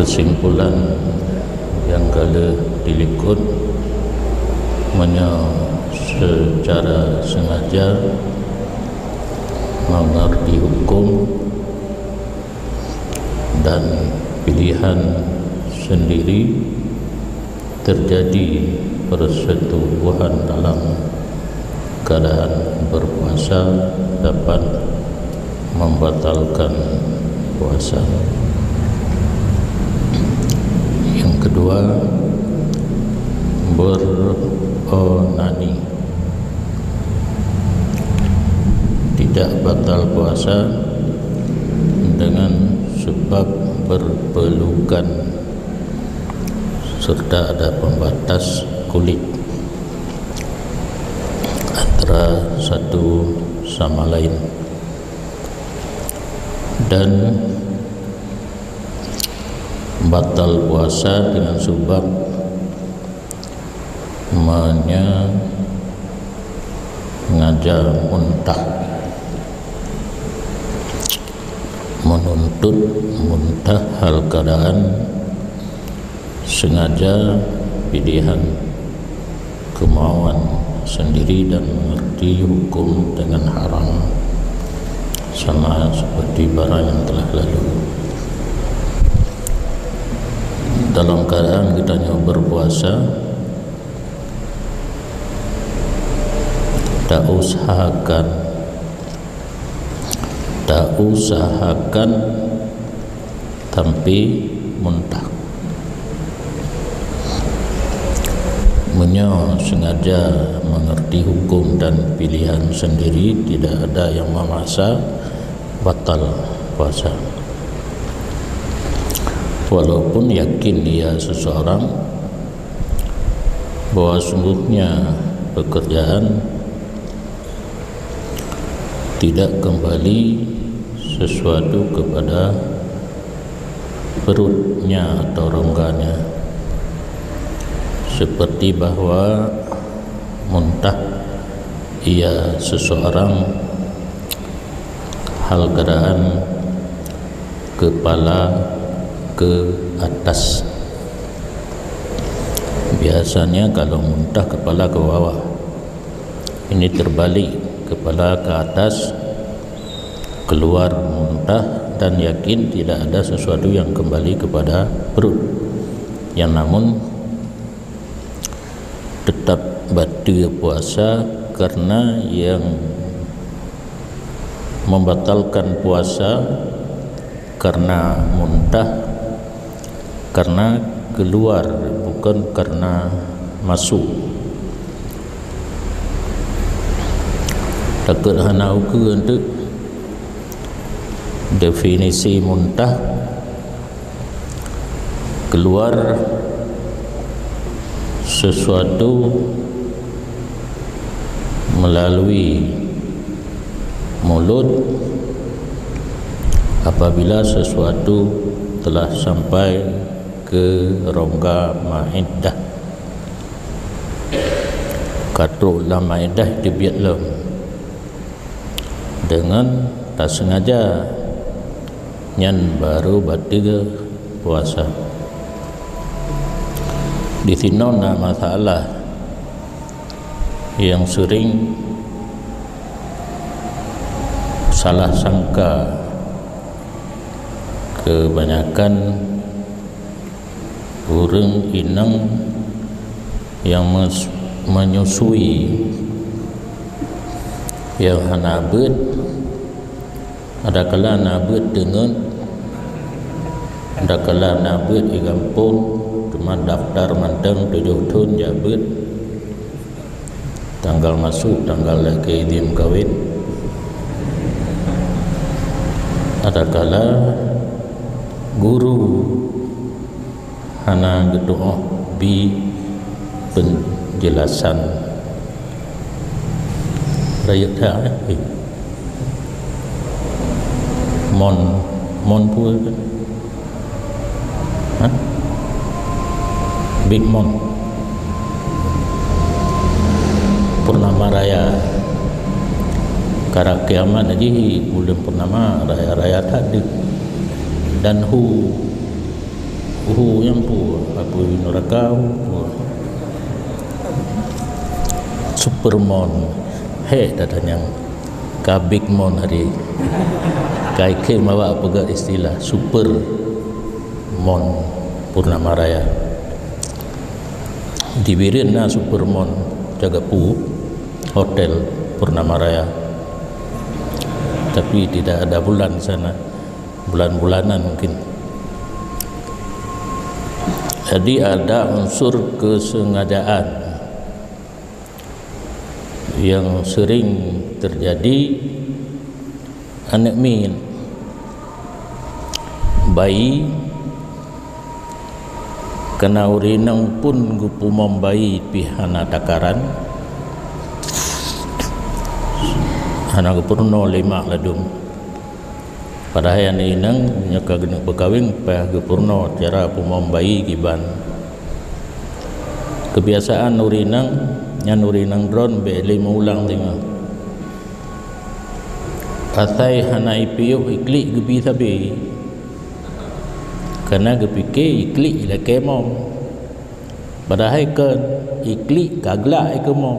kesimpulan yang kala dilikut secara sengaja mengerti hukum dan pilihan sendiri terjadi persetubuhan dalam keadaan berpuasa dapat membatalkan puasa. Yang kedua, beronani tidak batal puasa dengan sebab berpelukan serta ada pembatas kulit antara satu sama lain, dan batal puasa dengan sebab mengajar muntah, menuntut muntah hal keadaan sengaja pilihan kemauan sendiri dan mengerti hukum dengan haram, sama seperti barang yang telah lalu. Dalam keadaan kita berpuasa, tak usahakan tapi muntah. Sengaja mengerti hukum dan pilihan sendiri, tidak ada yang memaksa, batal puasa. Walaupun yakin dia seseorang bahwa sungguhnya pekerjaan tidak kembali sesuatu kepada perutnya atau rongganya, seperti bahwa muntah ia seseorang hal keadaan kepala ke atas. Biasanya kalau muntah kepala ke bawah, ini terbalik, kepala ke atas, keluar muntah, dan yakin tidak ada sesuatu yang kembali kepada perut, yang namun tetap batal puasa karena yang membatalkan puasa karena muntah, karena keluar, bukan karena masuk. Takut hana ukur untuk definisi muntah, keluar sesuatu melalui mulut apabila sesuatu telah sampai ke rongga ma'idah. Katuk la ma'idah dibiatlah dengan tak sengaja, nyan baru batal puasa. Di sini ada masalah yang sering salah sangka kebanyakan orang inang yang menyusui yang hanabut, ada kala nabut dengan, ada kala nabut di kampung cuma daftar manteng 7 tahun jabut, tanggal masuk, tanggal lagi izin kahwin. Ada kala guru hana gedoh bi penjelasan rakyat dah mon pun Big Mon Purnama Raya Kara kiamat aja bulan purnama raya-raya tadi dan yang pu abu neraka supermon datang yang kabik mon hari kai ke mawa apa istilah super mon Purnama Raya dibirin na supermon jaga pu hotel Purnama Raya, tapi tidak ada bulan di sana, bulan-bulanan mungkin. Jadi ada unsur kesengajaan yang sering terjadi. Anak min bayi kena urinang pun gupumom bayi pihana takaran hana gupurno 5 ladung padahal yang inang nyaka genek berkawin pah gupurno cara pumom bayi giban kebiasaan urinang nyan urinang drone be 5 ulang tengah asai hana ipiyo ikli gebi sabi karena gepike ikli ila kemom padahal kan ikli kagla ikemom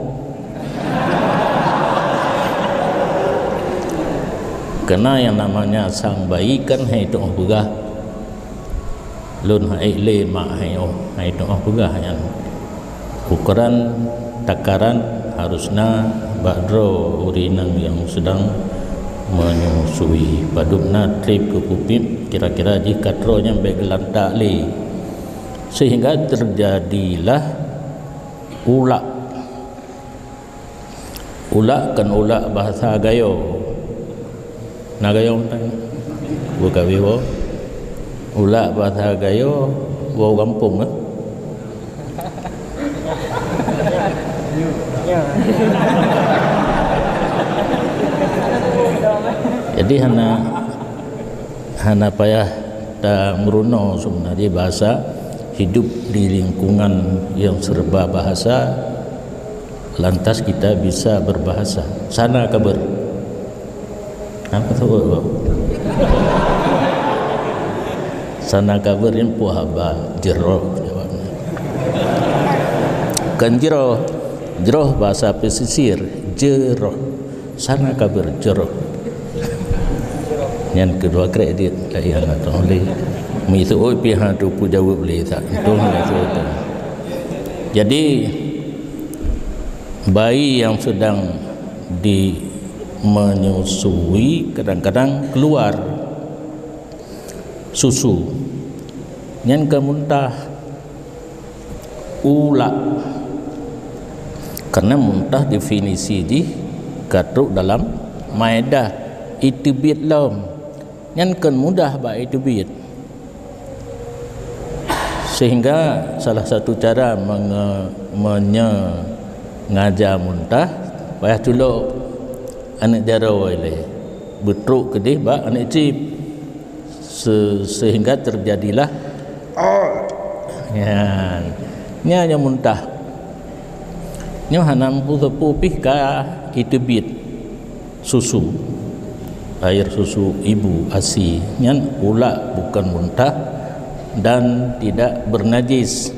karena yang namanya sang bayi kan hai tu begah lun hai le mak hai tu begah yang ukuran takaran harusnya badro urinang yang sedang menyusui padumna trip ke pupim kira-kira jika tronya begelantak le sehingga terjadilah ulak kan ulak bahasa gayo na gayo buka wiwo ulak bahasa gayo wo kampung jadi hana payah ta meruno sebenarnya bahasa hidup di lingkungan yang serba bahasa lantas kita bisa berbahasa sana kabar apa tu sana kabar yang puhaba jero jawabnya kan jero bahasa pesisir jero sana kabar jero yang kedua kredit yang atau oleh mitu oi pihak tu pu jawab boleh tak itu itu. Jadi bayi yang sedang menyusui kadang-kadang keluar susu yang kemuntah ulak karena muntah definisi di katuk dalam Maidah itu bit lam yang kan mudah baik itu bit sehingga salah satu cara mengajar muntah payah dulu anak jaro ile betruk kedih ba anak cip sehingga terjadilah nya muntah nya hanam putu pika itu bit susu air susu ibu ASI nyan pula bukan muntah dan tidak bernajis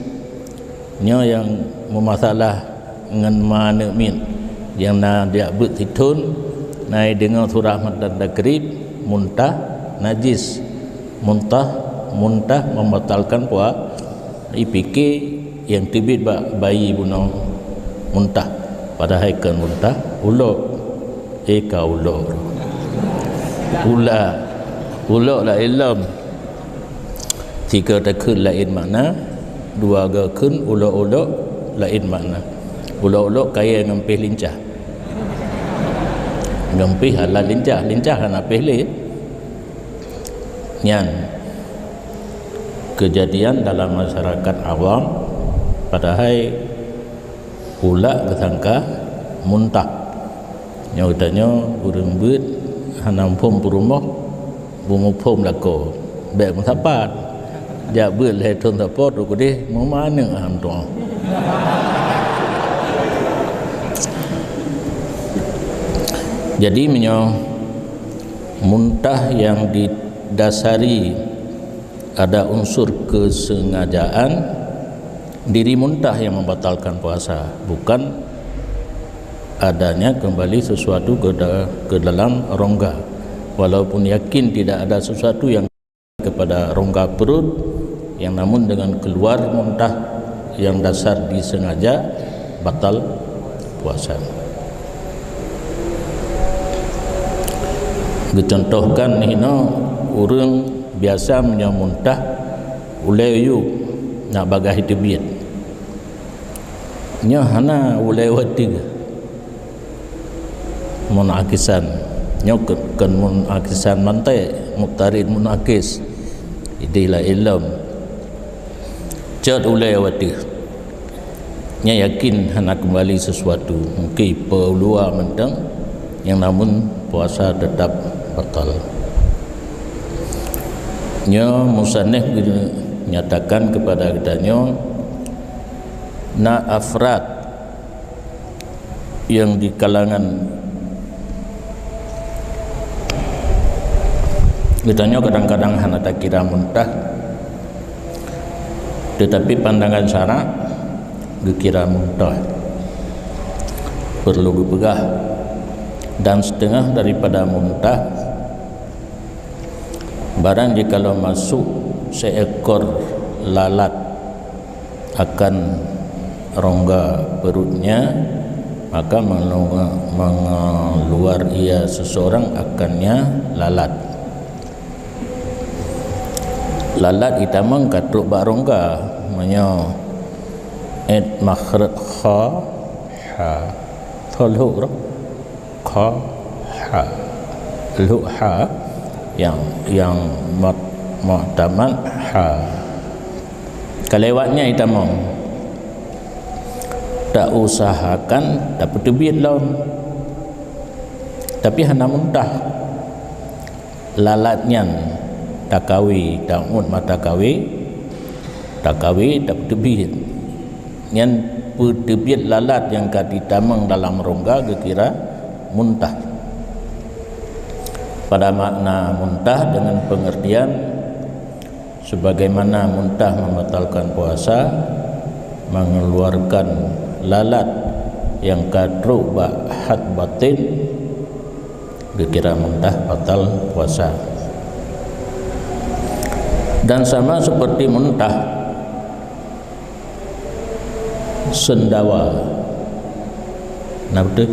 nyo yang memasalah dengan mana min yang na dia but hitun naik dengan surah mad dan takrib muntah najis muntah membatalkan puasa IPK yang tibit bayi bunuh muntah padahal kan muntah ulok eka ulok ulok la ilm tiga takun lain makna dua gakun ulok lain makna ulok kaya ngempih lincah ngempih halal lincah kan apih le nyan kejadian dalam masyarakat awam padahal ulak kesangka muntah nyatanya urang beut hanam pom rumah bungu pom lako bek sapat ja beut le thon sapot ko deh mau mana ham tu jadi muntah yang didasari ada unsur kesengajaan diri muntah yang membatalkan puasa, bukan adanya kembali sesuatu ke dalam rongga. Walaupun yakin tidak ada sesuatu yang kepada rongga perut, yang namun dengan keluar muntah yang dasar disengaja batal puasa. Dicontohkan hino urang biasa menyamuntah ulai yu nak bagah tebit nya hana ulai wati munakisan nya kan munakisan mantai mutarid munakis idilah ilm jad ulai wati nya yakin hana kembali sesuatu mungkin pelua mentang yang namun puasa tetap batal. Nya musannif menyatakan kepada kitanya na afrad yang di kalangan kitanya kadang-kadang hana tak kira muntah, tetapi pandangan syarak dikira muntah, perlu dipegah. Dan setengah daripada muntah barang jikalau masuk seekor lalat akan rongga perutnya, maka mengeluar ia seseorang akannya lalat. Lalat itamang katruk bak rongga menyo et makhraj kha ha tholhu kha ha lu ha yang muhtamal ha kelewatnya itamong tak usahakan tak petebit laun tapi hana muntah lalatnya takawi ta'ud mata kawi takawi tak petebit yang petebit lalat yang kaditamang dalam rongga kira muntah. Pada makna muntah dengan pengertian sebagaimana muntah membatalkan puasa, mengeluarkan lalat yang kadru had batin dikira muntah batal puasa. Dan sama seperti muntah sendawa nabde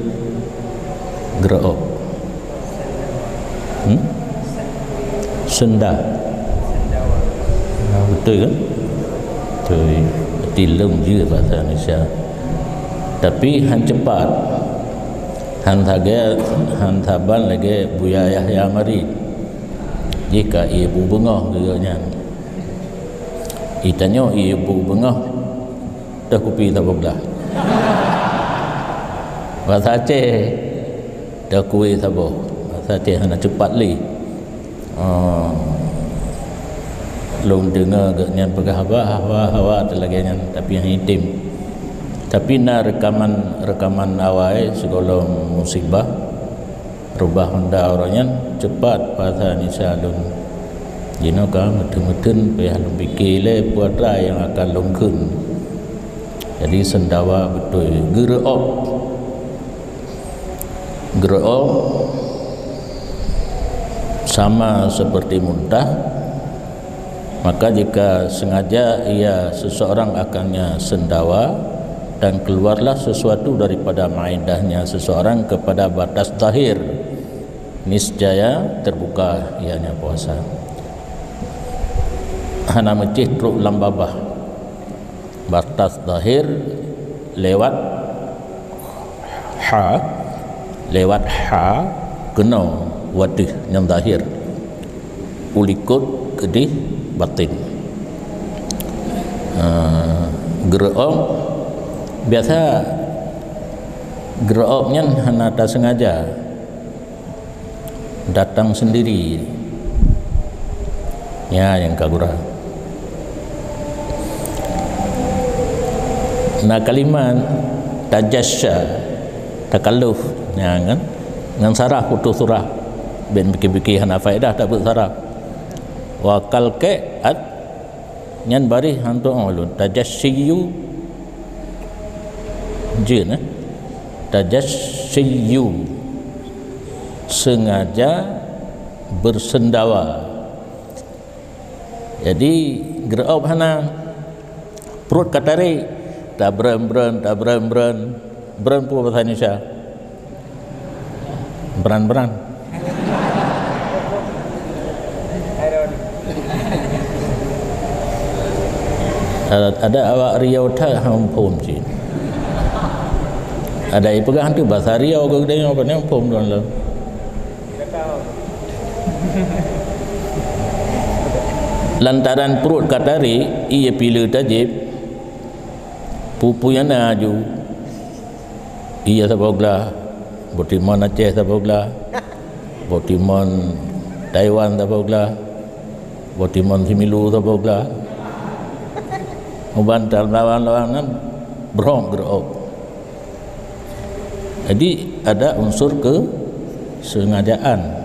gerok senda betul kan betul tilung juga bahasa Indonesia tapi han cepat han taban lagi Buya Yahya mari jika ibu bengah geraknya itanya ibu bengah dah kopi tak belah bahasa Aceh dah kuih tak boh bahasa Aceh hana cepat li belum dengar gaknya pegah hawa lagi nya tapi yang hitim tapi na rekaman awal segala musibah rubah honda orangnya cepat bahasa Indonesia lun jino ka meten-meten payah lun fikir le puatra yang akan longkun jadi sendawa betul gerak sama seperti muntah, maka jika sengaja ia seseorang akannya sendawa dan keluarlah sesuatu daripada maidahnya seseorang kepada batas zahir, niscaya terbuka ianya puasa. Hana mecih truk lambabah batas zahir lewat ha kena wadih yang zahir ulikut kedih batin. Gerak biasa geraknya hana tak sengaja datang sendiri ya yang kagura. Nah kalimat tajasya takalluf ya kan dengan sarah putus surah ben biki-biki hana faedah tak bersarah wa kalke at nyan bari hantu ulun tajassiyu jin tajassiyu sengaja bersendawa. Jadi gerop hana perut katari tak beren pun bahasa Indonesia beran ada awak Riau tak hampum cik ada pegang tu bahasa Riau ke dia apa ni hampum tuan lah lantaran perut katari ia pilih tajib pupu yang aju ia sabogla botimon Aceh sabogla botimon Taiwan sabogla botimon Similu sabogla membantar lawan-lawanan berong gerok. Jadi ada unsur kesengajaan.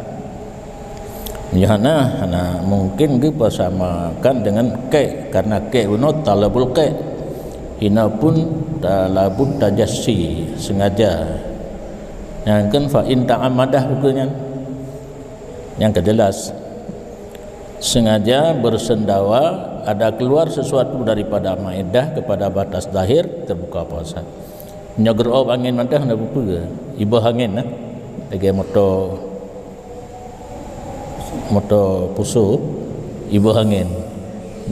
Hana mungkin ke persamakan dengan ke karena ke unut talabul ke ina pun talabul tajassi sengaja yang kan fa in ta'amadah hukumnya yang kejelas sengaja bersendawa ada keluar sesuatu daripada maedah kepada batas zahir terbuka puasa nyagerop angin mantah nak buka ibu angin nah lagi motor pusu ibu angin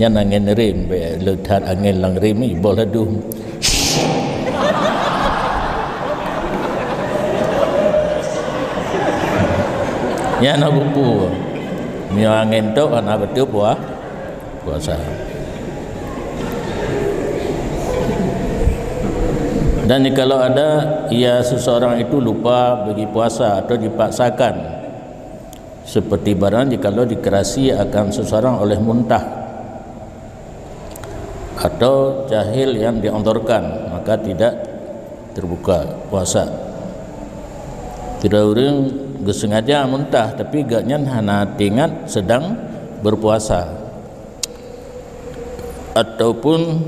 nyan angin rim be letat angin lang rim ibu laduh nyan nak buku mi angin tu anak betul puasa. Dan kalau ada seseorang itu lupa bagi puasa atau dipaksakan seperti barang jikalau dikerasi akan seseorang oleh muntah atau jahil yang diantarkan maka tidak terbuka puasa. Tidak orang sengaja muntah tapi gaknya hana ingat sedang berpuasa ataupun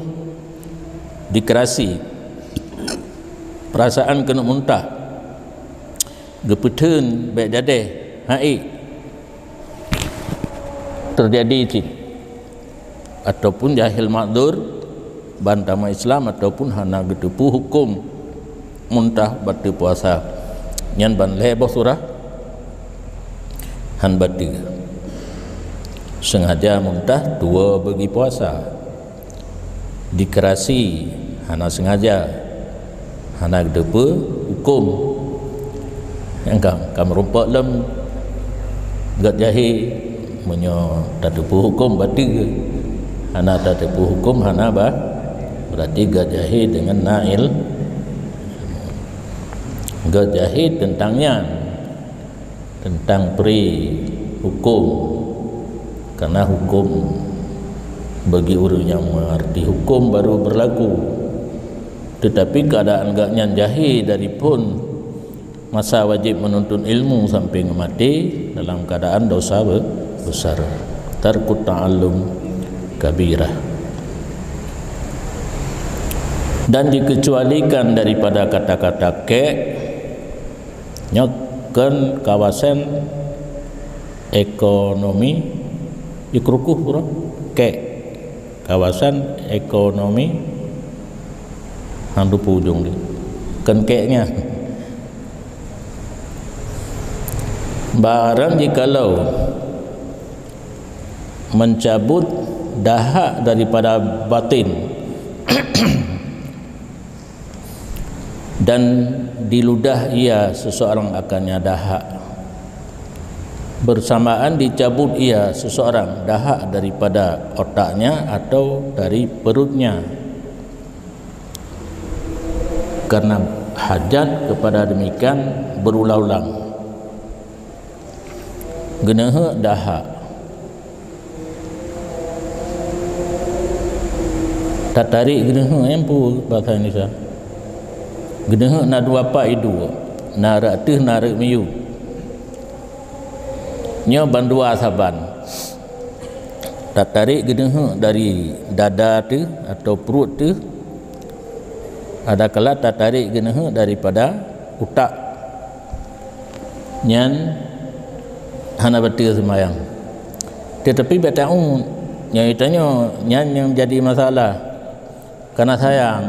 dikerasi perasaan kena muntah gepetun baik jadeh hai terjadi itu ataupun jahil makdur bantama Islam ataupun hana gedepu hukum muntah batu puasa nyan ban leboh surah han batu sengaja muntah dua bagi puasa dikerasi hana sengaja hana gedepu hukum yang kam rumpak lem gat jahil menyo tadepu hukum berarti hana tadepu hukum hana berarti gajahi dengan nail gajahi tentangnya tentang peri hukum karena hukum bagi orang yang mengerti hukum baru berlaku tetapi keadaan gaknya jahi daripun masa wajib menuntut ilmu sampai mati dalam keadaan dosa besar tarkut ta'allum kabirah dan dikecualikan daripada kata-kata ke nyoken kawasan ekonomi ikrukuh pura ke kawasan ekonomi handu pujung di kan keknya barang jikalau mencabut dahak daripada batin dan diludah ia seseorang akannya dahak bersamaan dicabut ia seseorang dahak daripada otaknya atau dari perutnya karena hajat kepada demikian berulang-ulang genehe dahak tak tarik genehe empu bahasa Indonesia genehe na dua apa itu na ratih na miyu nyo bandua saban tak tarik geneha dari dada tu atau perut tu, ada kala tak tarik geneha daripada utak nyan hana betul semayang. Tetapi beta'un yang itanya nyan yang jadi masalah karena sayang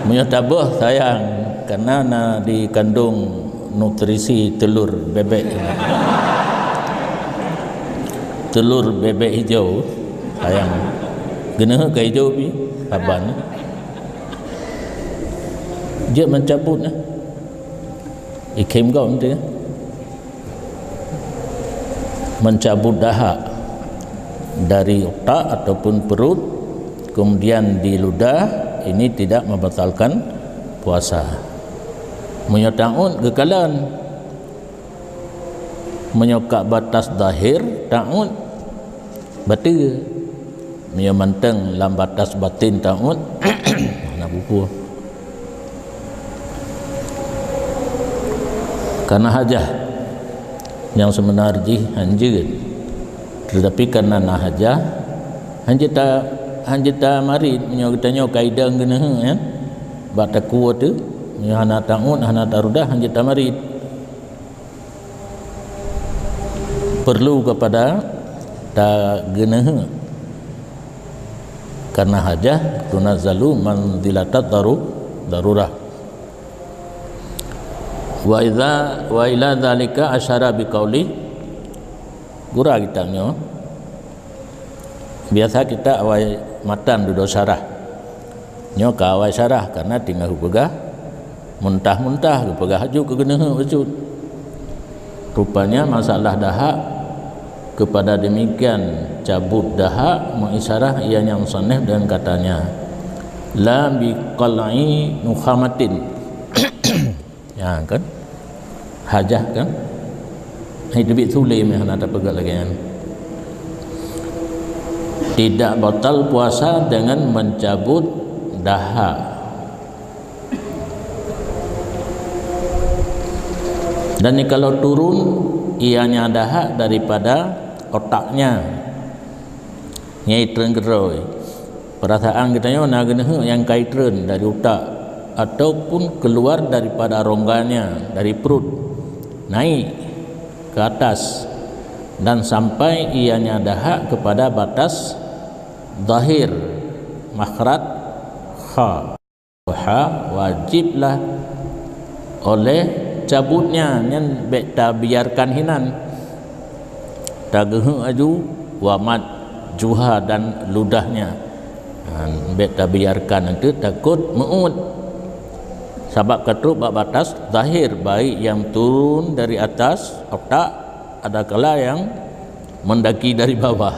menyetabah sayang karena dikandung nutrisi telur bebek. Telur bebek hijau sayang geneha ke hijau pi saban dia mencabut ikem kau nanti mencabut dahak dari otak ataupun perut kemudian di ludah, ini tidak membatalkan puasa. Menyataun kekalan menyokak batas zahir ta'ud batil, menyamanteng lam batas batin ta'ud nak buku karena hajah yang sebenarnya hanjir, tetapi karena hajah hanjita marid menyokatanya kaidah geneha ya bataku tu hana ta'ud hana tarudah hanjita marid perlu kepada tak geneha karena hajah tunazzalu manzilatat darurah. Wa ila dzalika asyara biqauli gura kitanya biasa kita awal matan duduk syarah nyo ka awal syarah karena tinggal hubegah muntah-muntah hubegah haju ke geneha wujud. Rupanya masalah dahak kepada demikian cabut dahak mengisyarah ianya musannif dengan katanya la biqal'i nukhamatin ya kan hajah kan hidup sulim yang ada pegat lagi kan. Tidak batal puasa dengan mencabut dahak. Dan kalau turun ianya dahak daripada otaknya nyai tren geroi perasaan katanya nak geneha yang kaitren dari otak ataupun keluar daripada rongganya dari perut naik ke atas dan sampai ianya dahak kepada batas zahir makhraj kha wajiblah oleh cabutnya yang tak biarkan hinan tagehu aju wamat juha dan ludahnya tak biarkan itu takut muut sebab ketruk batas zahir baik yang turun dari atas otak ada kala yang mendaki dari bawah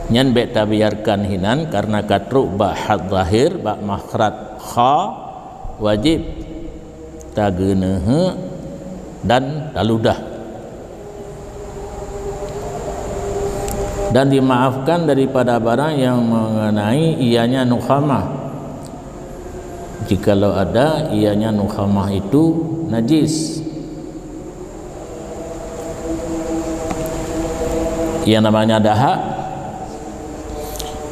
nyan bet tak biarkan hinan karena katruk bahad zahir bak makhraj kha wajib tageneha dan taludah dan dimaafkan daripada barang yang mengenai ianya nukhamah jikalau ada ianya nukhamah itu najis. Yang namanya dahak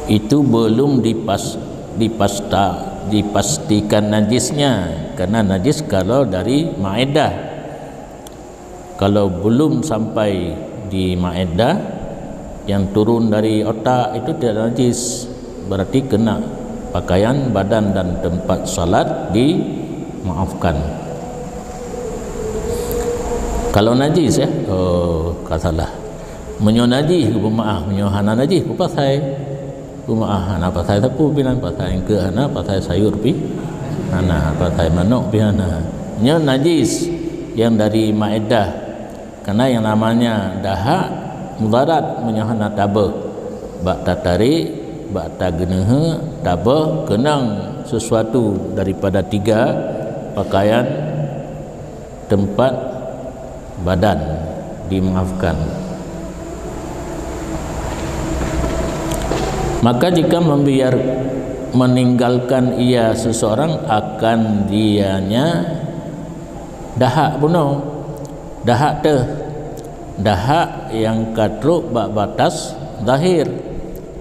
itu belum dipastikan najisnya karena najis kalau dari maedah. Kalau belum sampai di maedah yang turun dari otak itu tidak najis, berarti kena pakaian, badan dan tempat salat dimaafkan. Kalau najis ya, katalah menyo najis ku maaf, menyo hana najis ku pasai ku maaf, hana pasai sapu bilan pasai ke hana pasai sayur pi hana pasai manok pi hana nyo najis yang dari maedah karena yang namanya dahak mudarat menyo hana tabah bak tatari bak tageneha tabah kenang sesuatu daripada tiga pakaian tempat badan dimaafkan. Maka jika meninggalkan ia seseorang akan dianya dahak bunuh dahak yang katruk bak batas zahir.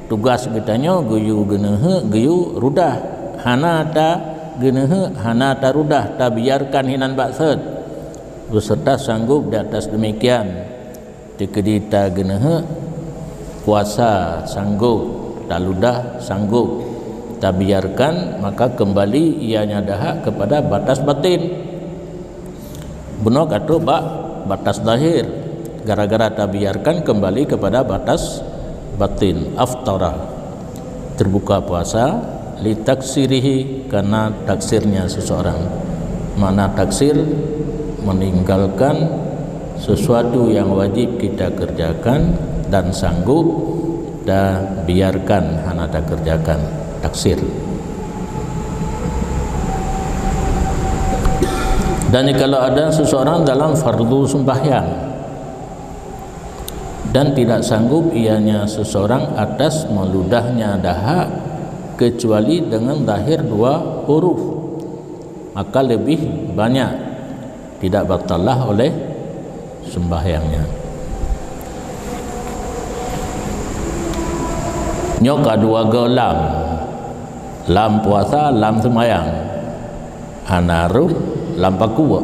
Tugas kitanya guyu genehe guyu rudah, hana ta genehe hana ta rudah, ta biarkan hinan baksud beserta sanggup di atas demikian. Tikedi ta genehe puasa sanggup, ta ludah sanggup, ta biarkan, maka kembali ianya dahak kepada batas batin. Benar katruk bak batas zahir, gara-gara ta biarkan kembali kepada batas batin. Aftara, terbuka puasa, li taksirihi, karena taksirnya seseorang. Mana taksir? Meninggalkan sesuatu yang wajib kita kerjakan dan sanggup dan biarkan hana tak kerjakan, taksir. Dan kalau ada seseorang dalam fardu sembahyang dan tidak sanggup ianya seseorang atas meludahnya dahak kecuali dengan zahir 2 huruf, maka lebih banyak, tidak batallah oleh sembahyangnya. Nyoka 2 ge lam puasa, lam sembahyang. Anaruh lam pakuwa,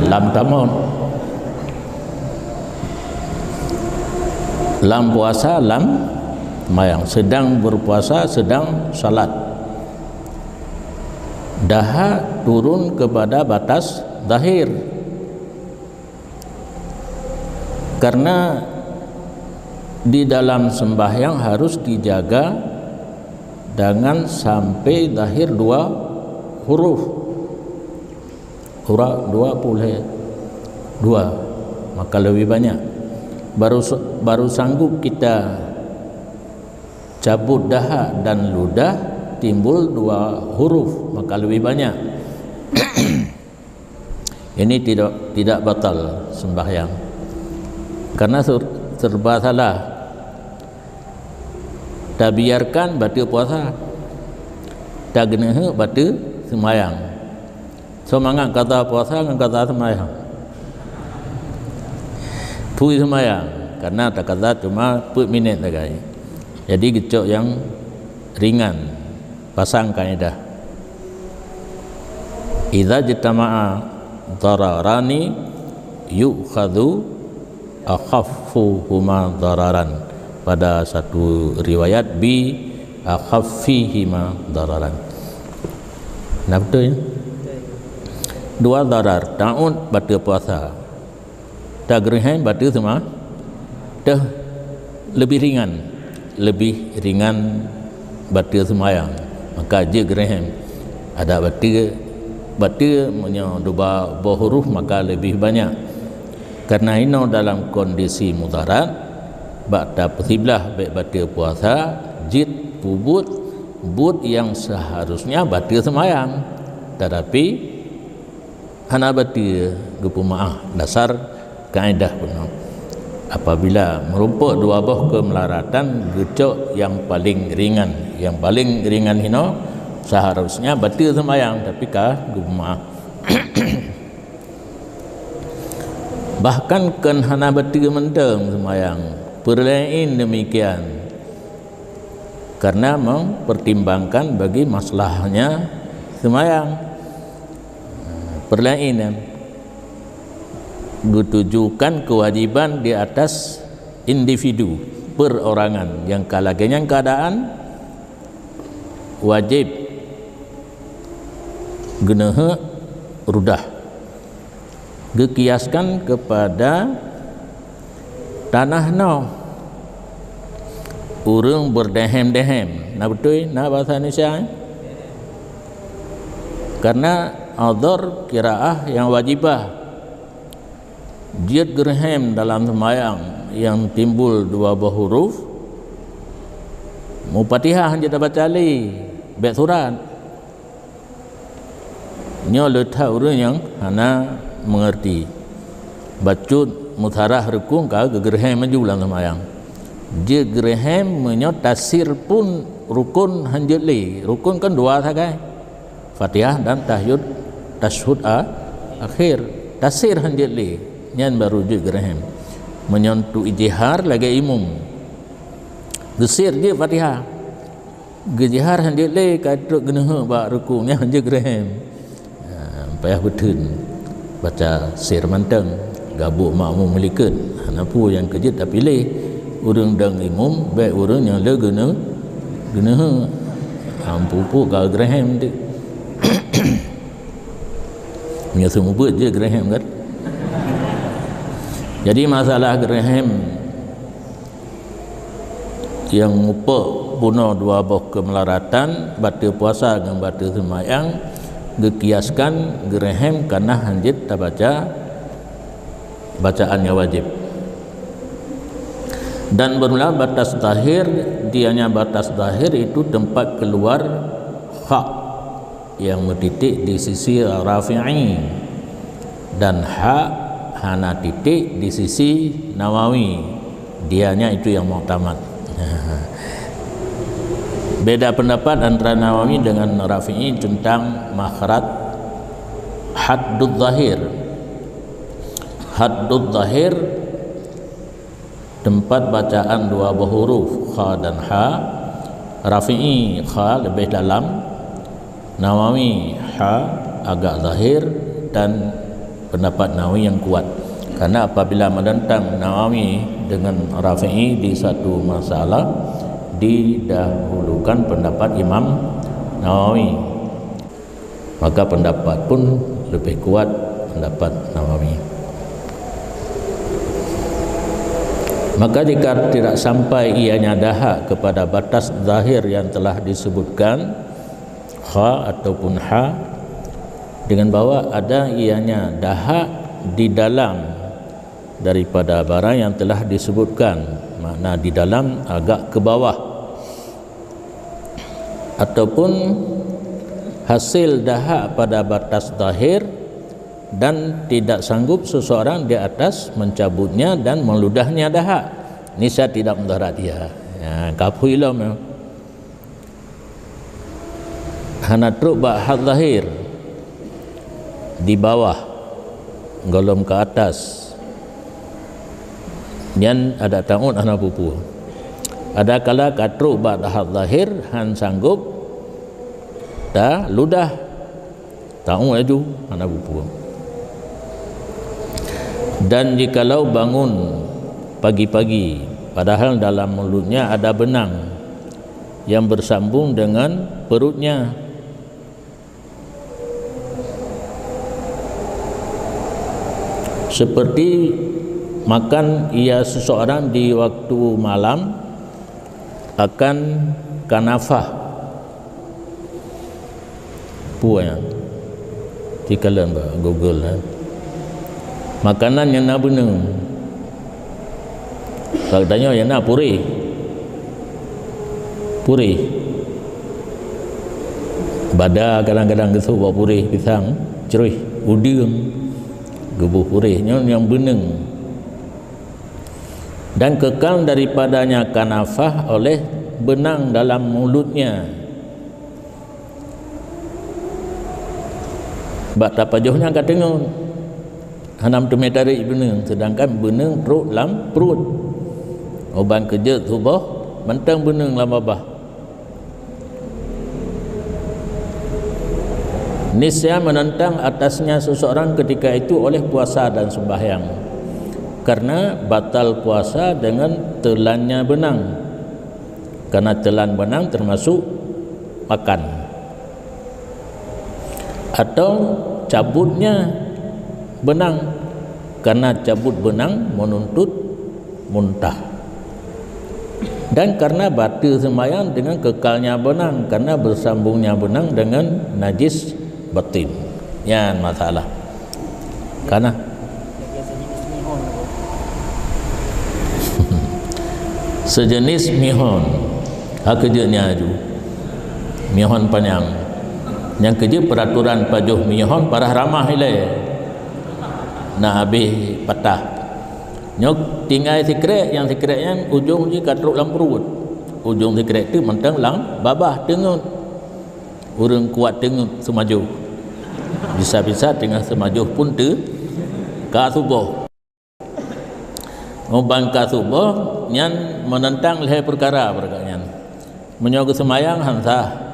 lam tamon. Lam puasa, lam sembahyang. Sedang berpuasa, sedang salat. Dahak turun kepada batas zahir, karena di dalam sembahyang harus dijaga dengan sampai zahir 2 huruf, 22, maka lebih banyak. Baru sanggup kita cabut dahak dan ludah, timbul 2 huruf, maka lebih banyak. Ini tidak batal sembahyang, karena serba salah. Tak biarkan batal puasa, tak genehe batal sembahyang. Semangat kata puasa dengan kata sembahyang, pui sembahyang, karena tak kata cuma put minit saja. Jadi gecok yang ringan, pasang kaedah. Idza jitama'a dararani yukhadhu akhaffuhuma dararan. Pada satu riwayat bi akhaffihima dararan. Nah, betul ya? 2 darar, ta'ud batal puasa, tak gerihai batal semua, dah lebih ringan batal sembahyang. Maka je gerihai ada batal punya 2 huruf, maka lebih banyak. Karena ini dalam kondisi mudarat, bakta pesiblah baik batal puasa, jid but yang seharusnya batal sembahyang, tetapi hana batal gepemaah. Dasar kaedah benar, apabila merumpuk 2 buah kemelaratan, gecok yang paling ringan hino seharusnya batal sembahyang, tapi kah gepemaah. Bahkan kan hana batal menteng sembahyang, perlain demikian, karena mempertimbangkan bagi masalahnya sembahyang. Perlain ditujukan kewajiban di atas individu, perorangan yang kalaganya keadaan wajib genehe rudah, dikiaskan kepada tanah no urang berdehem-dehem. Nah, betul nah bahasa Indonesia, karena adhar kiraah yang wajibah, jid gerhem dalam sembahyang yang timbul 2 buah huruf, Mufatihah hanya dapat cali baik surat nyo letak urang yang hana mengerti bacut mutharah rukun ka gerhem maju dalam sembahyang. Dia gerhem menyo tasir pun rukun hanjeli, rukun kan 2 saja, Fatihah dan tashahud akhir. Tasir hanjeli nyan baru je geraham menyentuh ijtihar lagi imum gesir je Fatihah gejihar hande le kaduk geneh ba ruku nya hanje geraham payah betul baca sir mantang gabuk makmum melikat hanapu yang kejut tapi le urang dang imum baik urang yang le geneh ampupu ka geraham tu punya semua buat je geraham kan. Jadi masalah geraham yang upah bunuh dua buah kemelaratan batal puasa dengan batal sembahyang dikiaskan geraham karena hanjit tak baca bacaan yang wajib. Dan bermula batas zahir, dianya batas zahir itu tempat keluar hak yang mentitik di sisi Rafi'i dan hak hana titik di sisi Nawawi, dianya itu yang mu'tamad. Beda pendapat antara Nawawi dengan Rafi'i tentang makhraj haddud zahir. Haddud zahir tempat bacaan dua buah huruf kha dan ha. Rafi'i kha lebih dalam, Nawawi ha agak zahir, dan pendapat Nawawi yang kuat. Karena apabila menentang Nawawi dengan Rafi'i di satu masalah, didahulukan pendapat Imam Nawawi, maka pendapat pun lebih kuat pendapat Nawawi. Maka jika tidak sampai ianya dahak kepada batas zahir yang telah disebutkan kha ataupun ha, dengan bahawa ada ianya dahak di dalam daripada barang yang telah disebutkan, makna di dalam agak ke bawah, ataupun hasil dahak pada batas zahir dan tidak sanggup seseorang di atas mencabutnya dan meludahnya dahak, ini saya tidak mendarat dia kapu ilam hana truk ba'had zahir di bawah golom ke atas dan ada ta'ud hana pupu, ada kala katruk ba'had zahir han sanggup dah ludah ta'ud aju hana pupu. Dan jikalau bangun pagi-pagi padahal dalam mulutnya ada benang yang bersambung dengan perutnya, seperti makan ia seseorang di waktu malam akan kanafah puanya tikalan Google makanan yang nak benang, kalau tanya yang nak puri bada kadang-kadang kesu bawa puri pisang ceruih udang gebuh puri yang benang dan kekal daripadanya kanafah oleh benang dalam mulutnya. Bak tapajuhnya kat tengok hanam tu metarik benang, sedangkan benang teruk dalam perut. Oban kerja tubuh mentang benang dalam babah. Nisya menentang atasnya seseorang ketika itu oleh puasa dan sembahyang, karena batal puasa dengan telannya benang, karena telan benang termasuk makan, atau cabutnya benang, karena cabut benang menuntut muntah, dan karena batal sembahyang dengan kekalnya benang, karena bersambungnya benang dengan najis batin. Yang masalah karena sejenis mihon hak kerjanya aju mihon panjang yang kerja peraturan pajuh mihon parah ramah ilai nak habis patah nyok tinggal sikret yang ujung je katruk dalam perut, ujung sikret tu mentang lang babah tengut orang kuat tengut semaju bisa-bisa tengah semaju pun tu ka subuh ngobangka subuh nyan menentang leher perkara berkatnya menyoga semayang hansah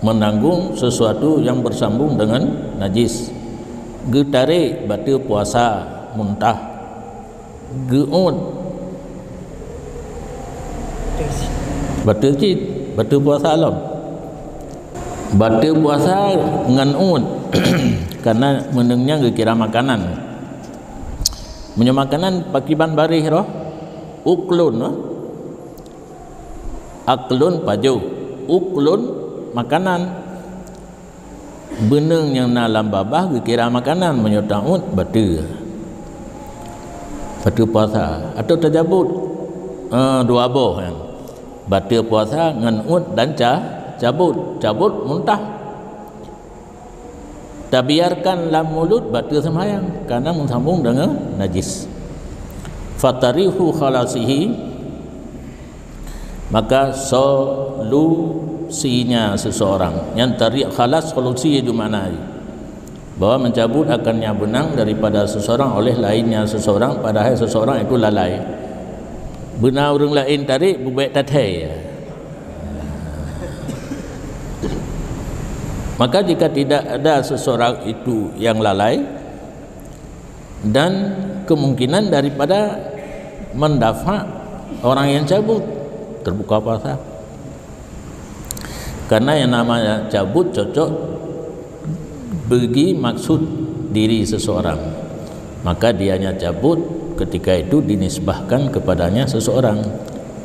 menanggung sesuatu yang bersambung dengan najis. Getare batal puasa muntah. Geun batal cid, batal puasa alam. Batal puasa ngan un karena menengnya kira makanan. Menyo makanan pakiban barih roh uklun no? Aklun paju uklun makanan beneng yang dalam babah kira makanan menyotang batal puasa atau terjabut dua boh kan batal puasa ngan dan cabut muntah tak biarkan lam mulut batal sembahyang karena mensambung dengan najis. Fatarihu khalasihi maka solusinya seseorang yang tarik khalas solusi itu mana bahwa mencabut akannya benang daripada seseorang oleh lainnya seseorang padahal seseorang itu lalai benang orang lain tarik bubaik tatai. Maka jika tidak ada seseorang itu yang lalai dan kemungkinan daripada mendafa orang yang cabut terbuka puasa karena yang namanya cabut cocok bagi maksud diri seseorang maka dianya cabut ketika itu dinisbahkan kepadanya seseorang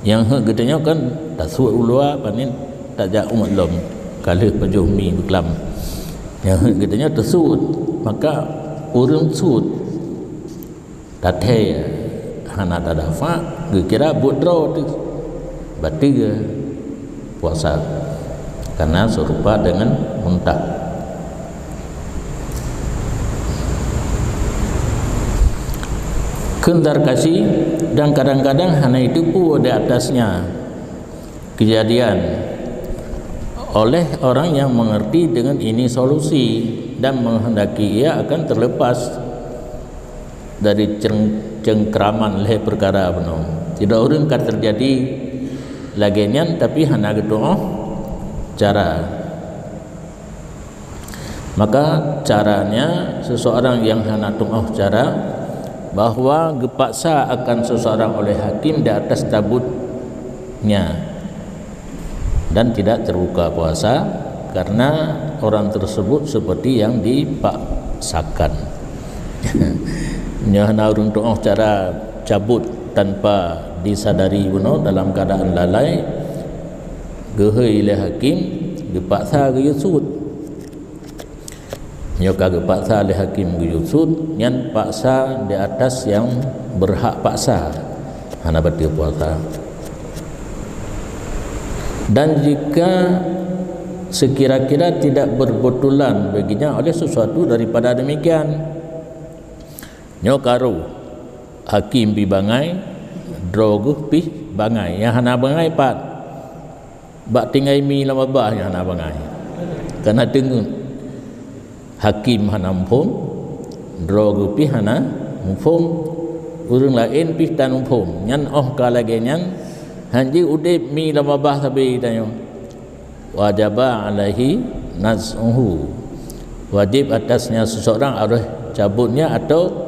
yang gedenya kan taswa ulua panin tajak umat lom kalau pajuh mi beklam yang gedenya tersud maka urung sud tathe hana tadafa kira budro tu batal puasa karena serupa dengan muntah. Kendar kasih dan kadang-kadang hana itu pun di atasnya kejadian oleh orang yang mengerti dengan ini solusi dan menghendaki ia akan terlepas dari cengkraman leher perkara penuh. Tidak orang kan terjadi lagian tapi hanya gitu cara. Maka caranya seseorang yang hanya cara bahwa gepaksa akan seseorang oleh hakim di atas tabutnya dan tidak terbuka puasa karena orang tersebut seperti yang dipaksakan. Nyahna urung doa cara cabut tanpa disadari benar dalam keadaan lalai gehei le hakim dipaksa ge yusud. Nyoka gepaksa le hakim ge yusud nyan paksa di atas yang berhak paksa hana batal puasa. Dan jika sekira-kira tidak berbetulan baginya oleh sesuatu daripada demikian nyokaru hakim pi bangai droguh pi bangai yang hana bangai pat bak tinggai mi lama bah yang hana bangai karena dengung hakim hana mumpung droguh pi hana mumpung urang lain pi tan mumpung nyan kalage nyan hanji udip mi lama bah sabi tanyo wajaba alaihi naz'uhu wajib atasnya seseorang harus cabutnya atau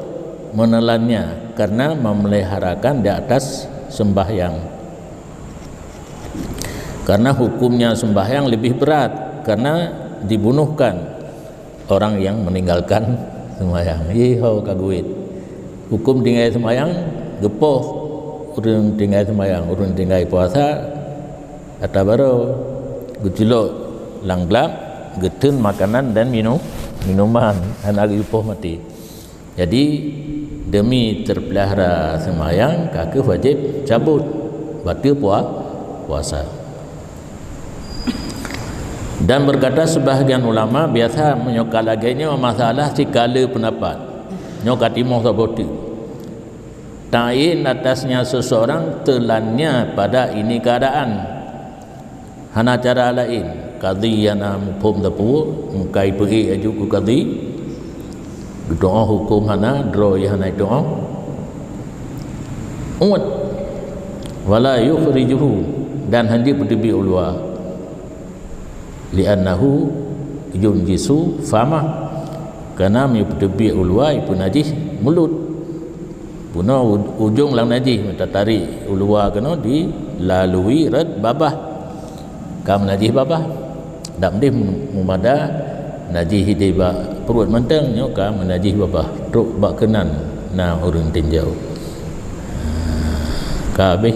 menelannya karena memeliharakan di atas sembahyang karena hukumnya sembahyang lebih berat karena dibunuhkan orang yang meninggalkan sembahyang ihau kaguit hukum tinggal sembahyang gepoh urang tinggal sembahyang urang tinggal puasa kata baru gejuluk langlap getun makanan dan minuman anak yupoh mati. Jadi demi terpelihara sembahyang kakek wajib cabut batal puasa. Dan berkata sebahagian ulama biasa menyokal lagainya masalah sikala pendapat nyokal timur saboti ta'in atasnya seseorang telannya pada ini keadaan hana cara lain qadhi yana muphum tapu mungkai pergi aju ku qadhi doa hukum hana dro ya hana doa umat wala yukhrijuhu dan hendak berdebi ulwa li'annahu yunjisu fama kerana berdebi ulwa itu najis mulut puno ujung lang najis minta tarik ulwa kena dilalui red babah kam najis babah dak mendih mumada najis di perut mentang nyo kam najis babah truk bak kenan na urang tinjau ka habis